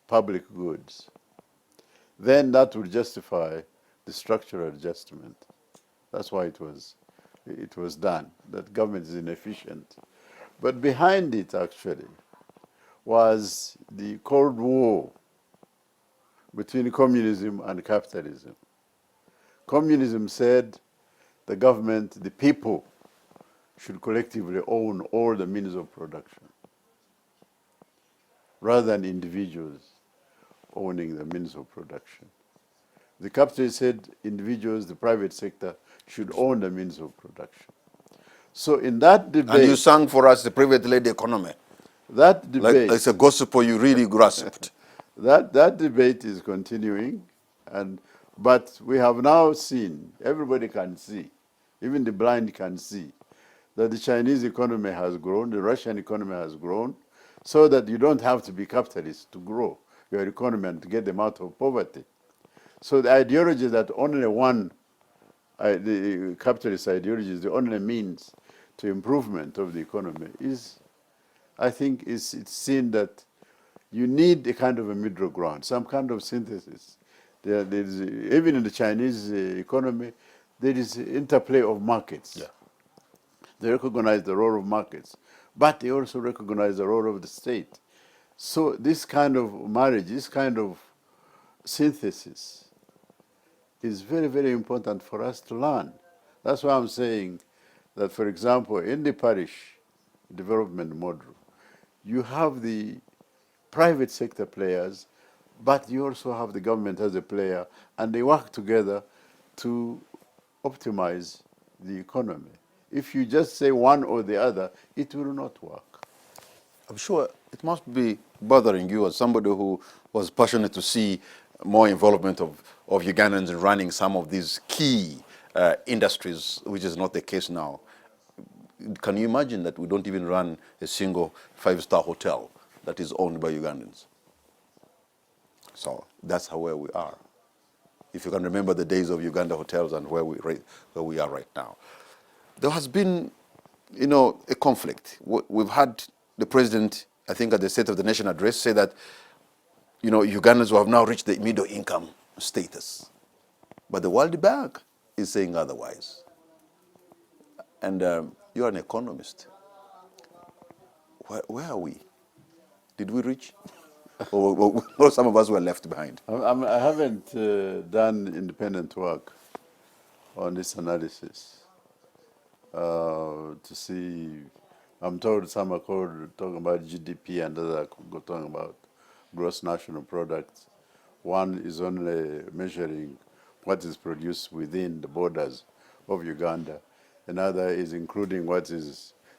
public goods, then that would justify the structural adjustment. That's why it was done, that government is inefficient. But behind it, actually, was the Cold War between communism and capitalism. Communism said the government, the people, should collectively own all the means of production, rather than individuals owning the means of production. The capitalist said individuals, the private sector, should own the means of production. So in that debate... And you sang for us the private-led economy. That debate... Like it's a gospel you really grasped. That debate is continuing, but we have now seen, everybody can see, even the blind can see, that the Chinese economy has grown, the Russian economy has grown, so that you don't have to be capitalist to grow your economy and to get them out of poverty. So the ideology that only one, the capitalist ideology is the only means to improvement of the economy is, I think, it's seen that you need a kind of a middle ground, some kind of synthesis. Even in the Chinese economy, there is interplay of markets. Yeah. They recognize the role of markets, but they also recognize the role of the state. So this kind of marriage, this kind of synthesis is very, very important for us to learn. That's why I'm saying that, for example, in the parish development model, you have the private sector players, but you also have the government as a player, and they work together to optimize the economy. If you just say one or the other, it will not work. I'm sure it must be bothering you as somebody who was passionate to see more involvement of Ugandans in running some of these key industries, which is not the case now. Can you imagine that we don't even run a single five-star hotel that is owned by Ugandans? So that's where we are. If you can remember the days of Uganda hotels and where we are right now. There has been, a conflict. We've had the president, I think at the State of the Nation address, say that, Ugandans have now reached the middle income status. But the World Bank is saying otherwise. And you're an economist. Where are we? Did we reach? or some of us were left behind? I haven't done independent work on this analysis. to see. I'm told some are talking about GDP and others are talking about gross national product. One is only measuring what is produced within the borders of Uganda. Another is including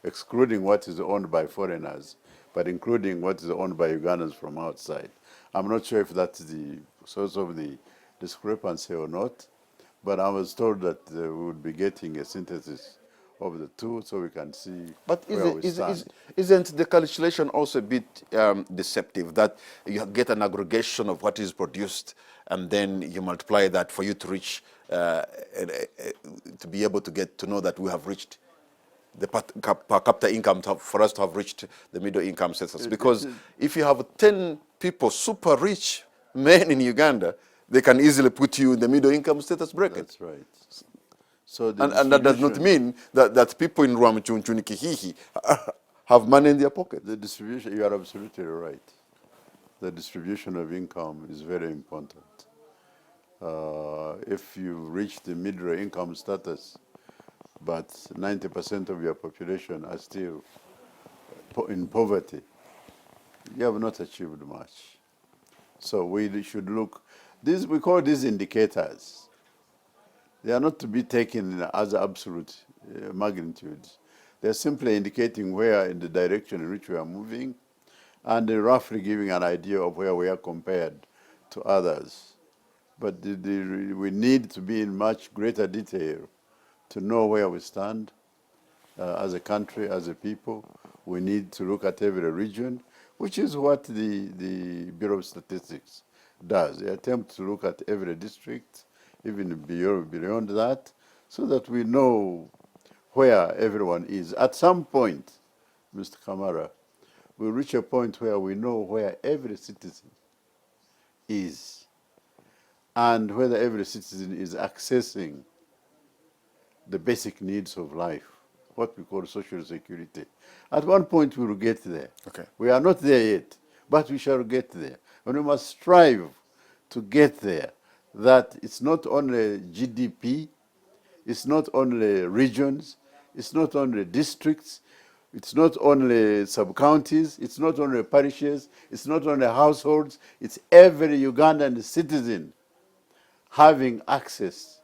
excluding what is owned by foreigners, but including what is owned by Ugandans from outside. I'm not sure if that's the source of the discrepancy or not, but I was told that we would be getting a synthesis of the two so we can see But where we stand. isn't the calculation also a bit deceptive, that you get an aggregation of what is produced and then you multiply that for you to reach, to be able to get to know that we have reached the per capita income for us to have reached the middle income status? Because if you have 10 people, super rich men in Uganda, they can easily put you in the middle income status bracket. That's right. So and that does not mean that people in Rwamchunchuni Kihihi have money in their pocket. The distribution, you are absolutely right. The distribution of income is very important. If you reach the middle income status, but 90% of your population are still in poverty, you have not achieved much. So we should look, we call these indicators. They are not to be taken as absolute magnitudes. They're simply indicating where in the direction in which we are moving and roughly giving an idea of where we are compared to others. But we need to be in much greater detail to know where we stand as a country, as a people. We need to look at every region, which is what the Bureau of Statistics does. They attempt to look at every district, even beyond that, so that we know where everyone is. At some point, Mr. Kamara, we'll reach a point where we know where every citizen is and whether every citizen is accessing the basic needs of life, what we call social security. At one point, we will get there. Okay. We are not there yet, but we shall get there. And we must strive to get there, that it's not only GDP, it's not only regions, it's not only districts, it's not only sub-counties, it's not only parishes, it's not only households, it's every Ugandan citizen having access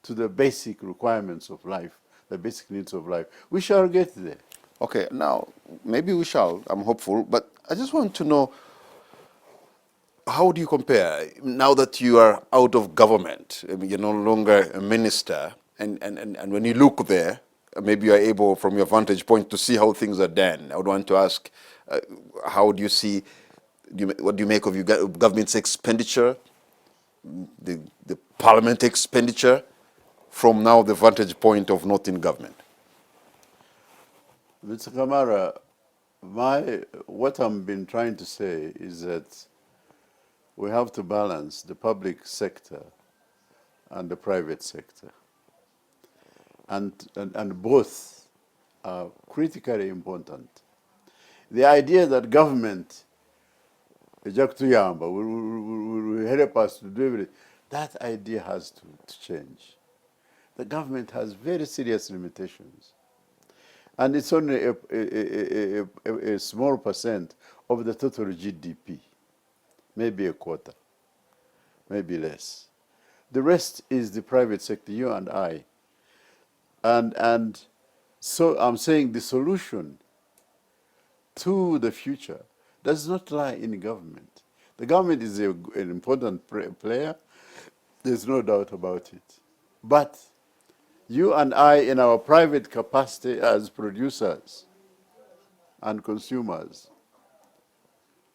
to the basic requirements of life, the basic needs of life. We shall get there. Okay, now, maybe we shall, I'm hopeful, but I just want to know, how do you compare, now that you are out of government, I mean, you're no longer a minister, and when you look there, maybe you're able, from your vantage point, to see how things are done. I would want to ask, how do you see, what do you make of your government's expenditure, the parliament expenditure, from now the vantage point of not in government? Mr. Kamara, what I've been trying to say is that we have to balance the public sector and the private sector. And both are critically important. The idea that government will help us to do everything, that idea has to change. The government has very serious limitations. And it's only a small percent of the total GDP, maybe a quarter, maybe less. The rest is the private sector, you and I. And so I'm saying the solution to the future does not lie in government. The government is an important player, there's no doubt about it. But you and I, in our private capacity as producers and consumers,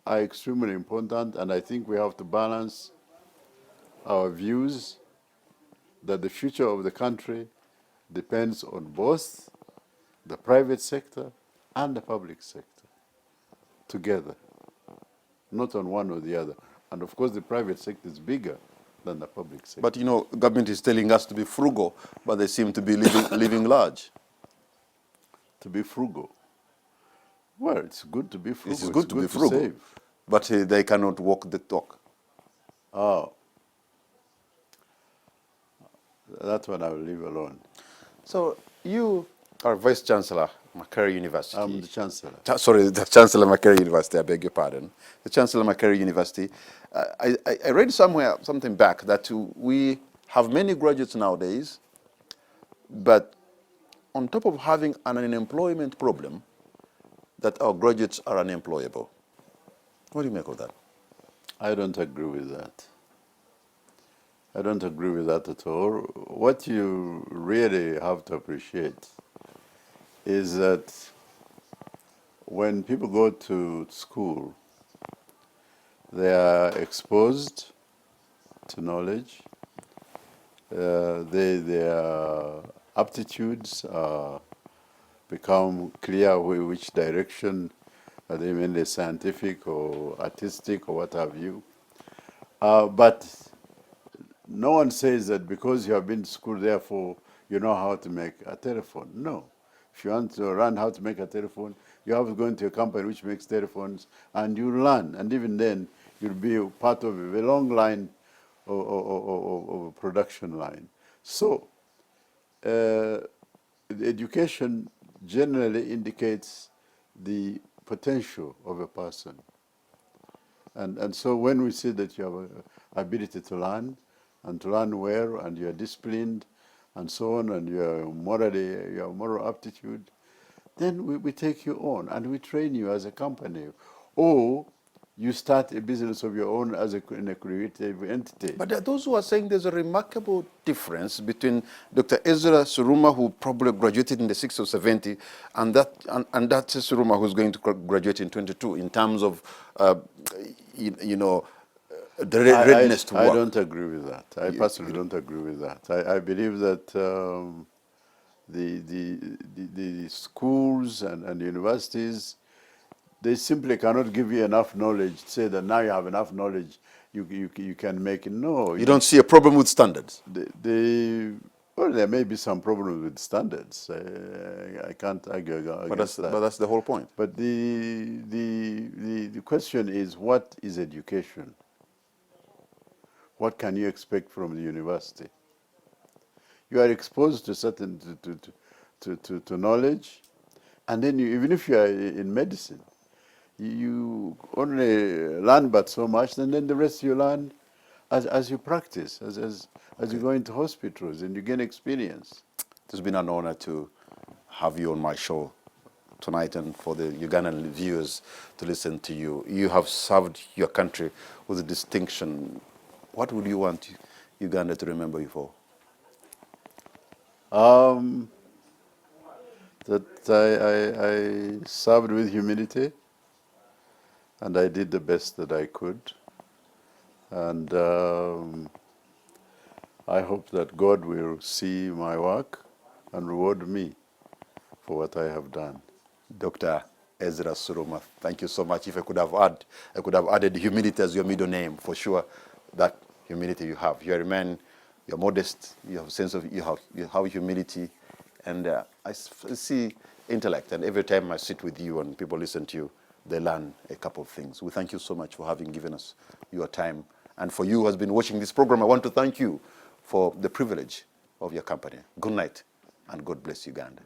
are extremely important, and I think we have to balance our views that the future of the country depends on both the private sector and the public sector together, not on one or the other. And of course, the private sector is bigger than the public sector. But you know, government is telling us to be frugal, but they seem to be living large. To be frugal. Well, it's good to be frugal. It's good to be frugal, save. but they cannot walk the talk. Oh, that one I will leave alone. So You are Vice Chancellor, Makerere University. I'm the Chancellor. Sorry, the Chancellor, Makerere University, I beg your pardon. The Chancellor, Makerere University. I read somewhere, something back, that we have many graduates nowadays, but on top of having an unemployment problem, that our graduates are unemployable. What do you make of that? I don't agree with that. I don't agree with that at all. What you really have to appreciate is that when people go to school, they are exposed to knowledge. Their aptitudes become clear which direction, they mainly scientific or artistic or what have you. But no one says that because you have been to school, therefore you know how to make a telephone. No. If you want to learn how to make a telephone, you have to go into a company which makes telephones and you learn. And even then, you'll be part of a long line of a production line. So, education generally indicates the potential of a person. And so when we see that you have an ability to learn, and to learn well, and you are disciplined, and so on, and you have moral aptitude, then we take you on, and we train you as a company. Or you start a business of your own in a creative entity. But there are those who are saying there's a remarkable difference between Dr. Ezra Suruma, who probably graduated in the 60s or 70s, and that Suruma who's going to graduate in 22, in terms of, the readiness to work. I don't agree with that. I personally don't agree with that. I believe that the schools and universities, they simply cannot give you enough knowledge to say that now you have enough knowledge, you can make it. No. You don't see a problem with standards? Well, there may be some problems with standards. I can't argue against that. But that's the whole point. But the question is, what is education? What can you expect from the university? You are exposed to certain to knowledge, and then even if you are in medicine, you only learn but so much, and then the rest you learn as you practice, as you go into hospitals and you gain experience. It's been an honor to have you on my show tonight, and for the Ugandan viewers to listen to you. You have served your country with distinction. What would you want Uganda to remember you for? That I served with humility, and I did the best that I could. And I hope that God will see my work and reward me for what I have done. Dr. Ezra Suruma, thank you so much. If I could have added humility as your middle name, for sure, that humility you have. You're a man, you're modest, you have a sense of, you have humility, and I see intellect. And every time I sit with you and people listen to you, they learn a couple of things. We thank you so much for having given us your time. And for you who has been watching this program, I want to thank you for the privilege of your company. Good night, and God bless Uganda.